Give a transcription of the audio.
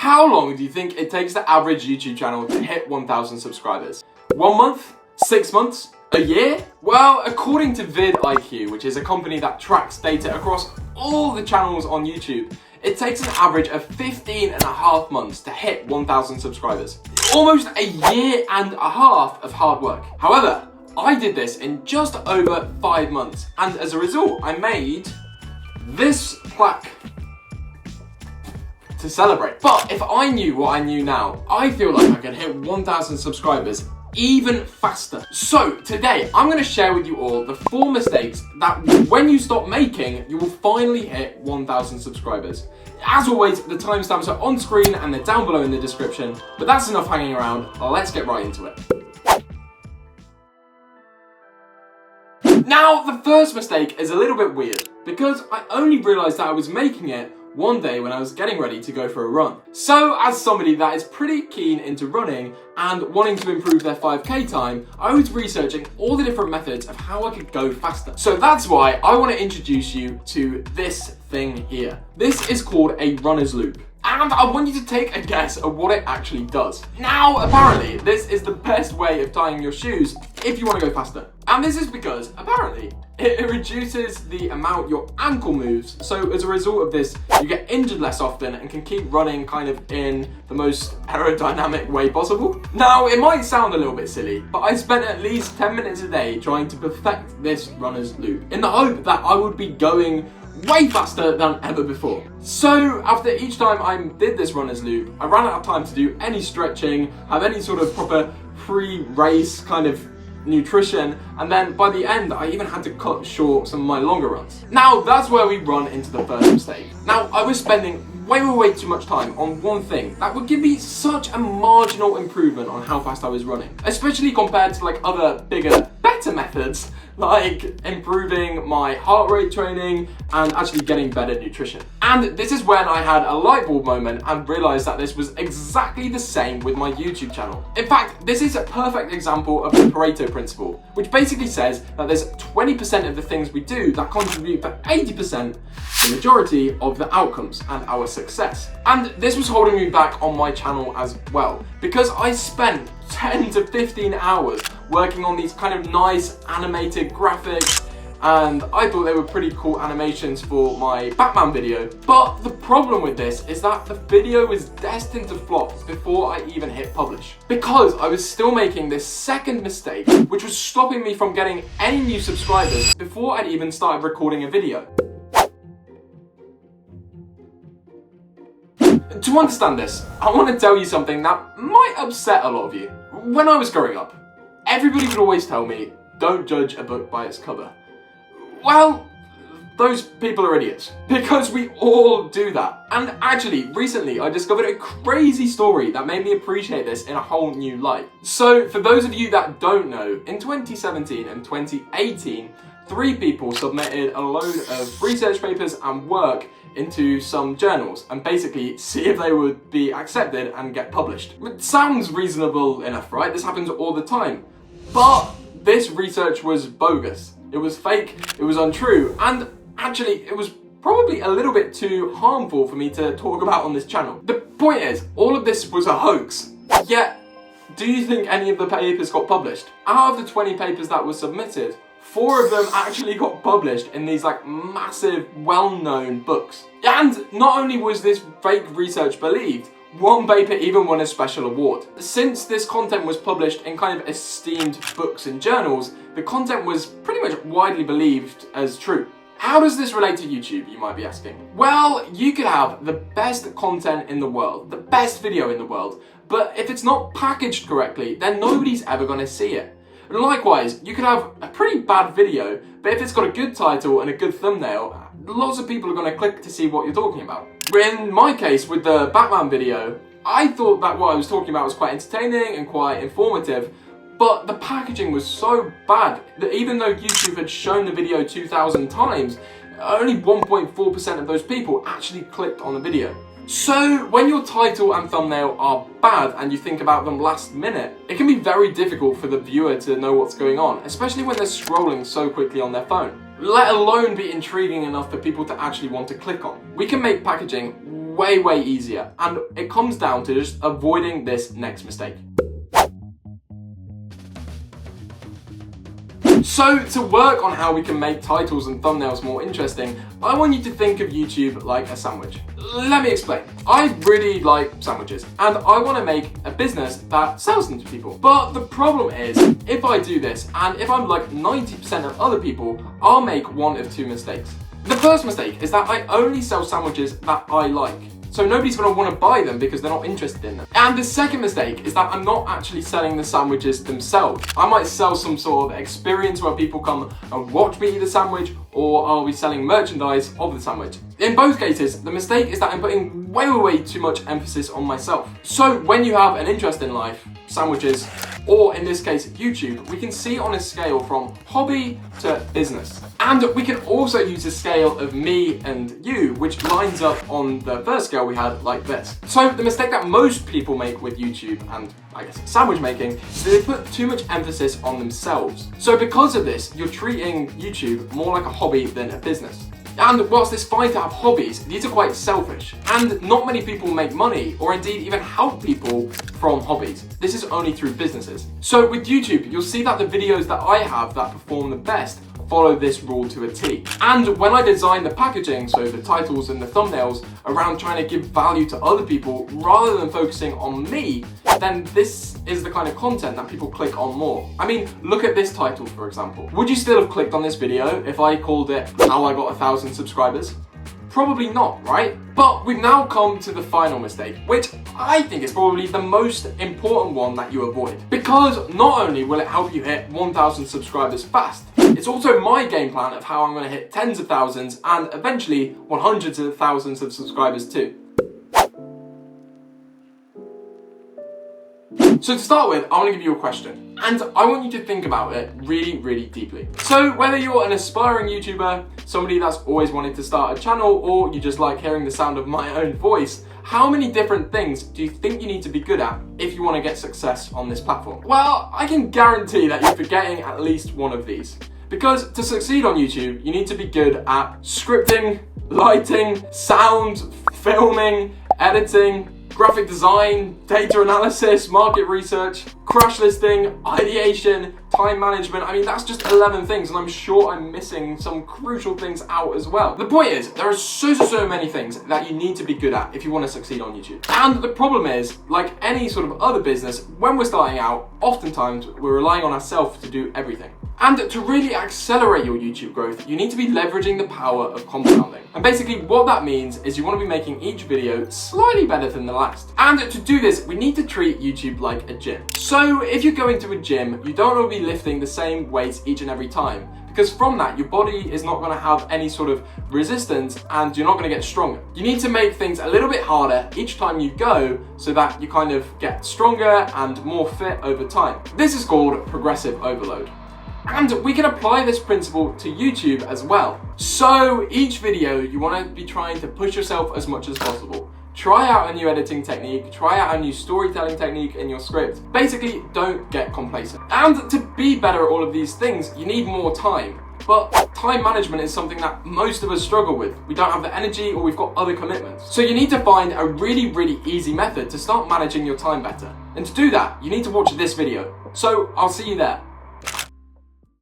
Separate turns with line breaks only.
How long do you think it takes the average YouTube channel to hit 1,000 subscribers? 1 month? 6 months? A year? Well, according to vidIQ, which is a company that tracks data across all the channels on YouTube, it takes an average of 15.5 months to hit 1,000 subscribers. Almost a year and a half of hard work. However, I did this in just over 5 months, and as a result, I made this plaque to celebrate. But if I knew what I knew now, I feel like I could hit 1,000 subscribers even faster. So today, I'm going to share with you all the 4 mistakes that when you stop making, you will finally hit 1,000 subscribers. As always, the timestamps are on screen and they're down below in the description, but that's enough hanging around. Let's get right into it. Now, the first mistake is a little bit weird because I only realized that I was making it one day when I was getting ready to go for a run. So, as somebody that is pretty keen into running and wanting to improve their 5K time, I was researching all the different methods of how I could go faster. So that's why I want to introduce you to this thing here. This is called a runner's loop. And I want you to take a guess at what it actually does. Now, apparently, this is the best way of tying your shoes if you want to go faster. And this is because, apparently, it reduces the amount your ankle moves. So as a result of this, you get injured less often and can keep running kind of in the most aerodynamic way possible. Now, it might sound a little bit silly, but I spent at least 10 minutes a day trying to perfect this runner's loop in the hope that I would be going way faster than ever before. So after each time I did this runner's loop, I ran out of time to do any stretching, have any sort of proper pre-race kind of nutrition, and then by the end I even had to cut short some of my longer runs. Now that's where we run into the first mistake. Now I was spending way too much time on one thing that would give me such a marginal improvement on how fast I was running, especially compared to like other bigger, better methods like improving my heart rate training and actually getting better nutrition. And this is when I had a light bulb moment and realized that this was exactly the same with my YouTube channel. In fact, this is a perfect example of the Pareto principle, which basically says that there's 20% of the things we do that contribute for 80%, the majority of the outcomes and our success. And this was holding me back on my channel as well, because I spent 10 to 15 hours working on these kind of nice animated graphics, and I thought they were pretty cool animations for my Batman video. But the problem with this is that the video was destined to flop before I even hit publish, because I was still making this second mistake, which was stopping me from getting any new subscribers before I'd even started recording a video. To understand this, I want to tell you something that might upset a lot of you. When I was growing up, everybody would always tell me, don't judge a book by its cover. Well, those people are idiots, because we all do that. And actually, recently I discovered a crazy story that made me appreciate this in a whole new light. So for those of you that don't know, in 2017 and 2018, 3 people submitted a load of research papers and work into some journals and basically see if they would be accepted and get published. It sounds reasonable enough, right? This happens all the time. But this research was bogus. It was fake, it was untrue, and actually it was probably a little bit too harmful for me to talk about on this channel. The point is, all of this was a hoax. Yet, do you think any of the papers got published? Out of the 20 papers that were submitted, 4 of them actually got published in these like massive, well-known books. And not only was this fake research believed, one paper even won a special award. Since this content was published in kind of esteemed books and journals, the content was pretty much widely believed as true. How does this relate to YouTube, you might be asking? Well, you could have the best content in the world, the best video in the world, but if it's not packaged correctly, then nobody's ever going to see it. Likewise, you could have a pretty bad video, but if it's got a good title and a good thumbnail, lots of people are going to click to see what you're talking about. In my case, with the Batman video, I thought that what I was talking about was quite entertaining and quite informative, but the packaging was so bad that even though YouTube had shown the video 2,000 times, only 1.4% of those people actually clicked on the video. So when your title and thumbnail are bad and you think about them last minute, it can be very difficult for the viewer to know what's going on, especially when they're scrolling so quickly on their phone, let alone be intriguing enough for people to actually want to click on. We can make packaging way easier, and it comes down to just avoiding this next mistake. So to work on how we can make titles and thumbnails more interesting, I want you to think of YouTube like a sandwich. Let me explain. I really like sandwiches and I want to make a business that sells them to people. But the problem is, if I do this and if I'm like 90% of other people, I'll make one of two mistakes. The first mistake is that I only sell sandwiches that I like. So nobody's going to want to buy them because they're not interested in them. And the second mistake is that I'm not actually selling the sandwiches themselves. I might sell some sort of experience where people come and watch me eat the sandwich, or I'll be selling merchandise of the sandwich. In both cases, the mistake is that I'm putting way too much emphasis on myself. So when you have an interest in life, sandwiches, or in this case, YouTube, we can see on a scale from hobby to business. And we can also use a scale of me and you, which lines up on the first scale we had like this. So the mistake that most people make with YouTube and I guess sandwich making is that they put too much emphasis on themselves. So because of this, you're treating YouTube more like a hobby than a business. And whilst it's fine to have hobbies, these are quite selfish. And not many people make money, or indeed even help people from hobbies. This is only through businesses. So with YouTube, you'll see that the videos that I have that perform the best follow this rule to a T. And when I design the packaging, so the titles and the thumbnails, around trying to give value to other people rather than focusing on me, then this is the kind of content that people click on more. I mean, look at this title, for example. Would you still have clicked on this video if I called it How I Got 1,000 Subscribers? Probably not, right? But we've now come to the final mistake, which I think is probably the most important one that you avoid. Because not only will it help you hit 1,000 subscribers fast, it's also my game plan of how I'm going to hit tens of thousands and eventually hundreds of thousands of subscribers too. So to start with, I want to give you a question, and I want you to think about it really deeply. So whether you're an aspiring YouTuber, somebody that's always wanted to start a channel, or you just like hearing the sound of my own voice, how many different things do you think you need to be good at if you want to get success on this platform? Well, I can guarantee that you're forgetting at least one of these. Because to succeed on YouTube, you need to be good at scripting, lighting, sound, filming, editing, graphic design, data analysis, market research, crash listing, ideation, time management. I mean, that's just 11 things, and I'm sure I'm missing some crucial things out as well. The point is, there are so many things that you need to be good at if you want to succeed on YouTube. And the problem is, like any sort of other business, when we're starting out, oftentimes we're relying on ourselves to do everything. And to really accelerate your YouTube growth, you need to be leveraging the power of compounding. And basically what that means is you want to be making each video slightly better than the last. And to do this, we need to treat YouTube like a gym. So if you go into a gym, you don't want to be lifting the same weights each and every time, because from that, your body is not going to have any sort of resistance and you're not going to get stronger. You need to make things a little bit harder each time you go so that you kind of get stronger and more fit over time. This is called progressive overload. And we can apply this principle to YouTube as well. So each video, you want to be trying to push yourself as much as possible. Try out a new editing technique, try out a new storytelling technique in your script. Basically, don't get complacent. And to be better at all of these things, you need more time. But time management is something that most of us struggle with. We don't have the energy or we've got other commitments. So you need to find a really easy method to start managing your time better. And to do that, you need to watch this video. So I'll see you there.